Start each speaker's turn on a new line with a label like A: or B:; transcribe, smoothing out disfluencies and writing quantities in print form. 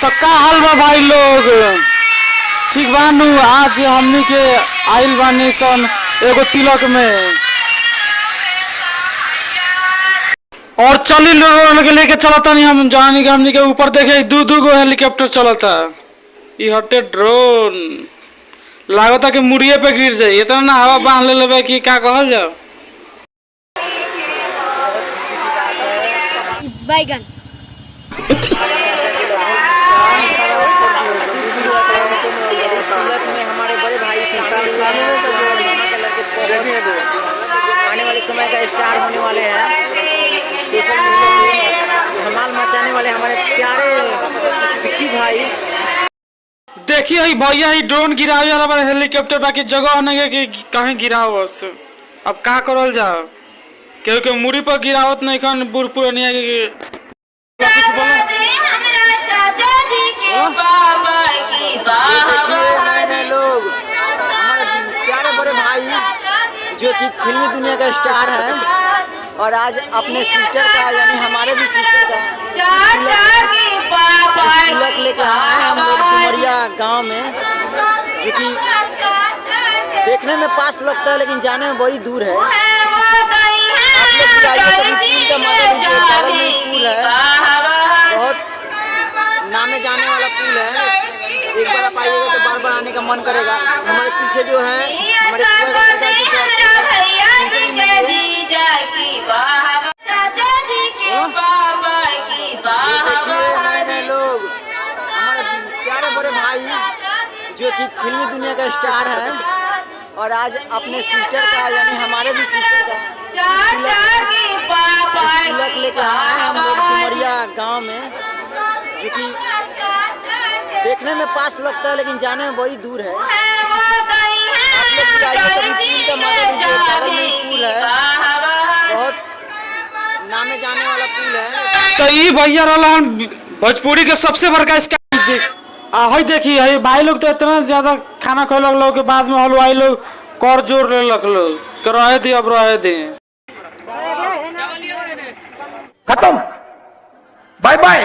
A: तो का हाल बा भाई लोग? ठीक बानू। आज हमनी के आइल बानी सन एगो तिलक में, और चली लोग के लेके चलता नहीं हम जानी के हमनी के ऊपर देखे दू दू गो हेलीकॉप्टर चलता। ई हटे ड्रोन, लागता कि मुड़िए पे गिर जाए, इतना ना हवा बांध ले लेबे कि का कहल जाओ।
B: बैगन
C: हमारे बड़े भाई आने वाले समय का स्टार होने वाले हैं, सोशल मीडिया में धमाल मचाने वाले हमारे प्यारे विक्की भाई।
A: देखिए ही भैया ही ड्रोन गिरावे जा रहा हेलीकॉप्टर बाकी जगह नहीं कि कहीं गिराओ। बस अब का करल जाओ, क्योंकि मुड़ी पर गिरावत नहीं खन बूढ़ पुरानिया के
C: नए लोग हमारे प्यारे बड़े भाई जो कि फिल्मी दुनिया का स्टार है, और आज अपने सिस्टर का यानी हमारे भी सिस्टर का तिलक लेकर आए हैं हम लोग डुमरिया गांव में, जो कि देखने में पास लगता है लेकिन जाने में बड़ी दूर है। आप लोग भी आइए, कभी पुल का मजा लीजिए। बगल में पुल है, बहुत नामे जाने वाला पुल है। एक बार आप आइएगा तो बार बार आने का मन करेगा। हमारे पीछे जो है हमारे नए लोग हमारे प्यारे बड़े भाई जो कि फिल्मी दुनिया का स्टार है, और आज अपने सिस्टर का यानी हमारे भी सिस्टर का तिलक लेकर आए हैं हम लोग डुमरिया गांव में, जो कि देखने में पास लगता है लेकिन जाने में बड़ी दूर है। आप लोग भी आइए, कभी पुल का मजा लीजिए। बगल में पुल है, बहुत नामे जाने वाला पुल है।
A: तो ये भैया रहा भोजपुरी के सबसे बड़का स्टार। देखिए भाई लोग तो इतना ज्यादा खाना खा लोग के बाद में हलवाई लोग कर जोर ले लग लोग रहे थे, अब रहे थे
D: खत्म, बाय बाय।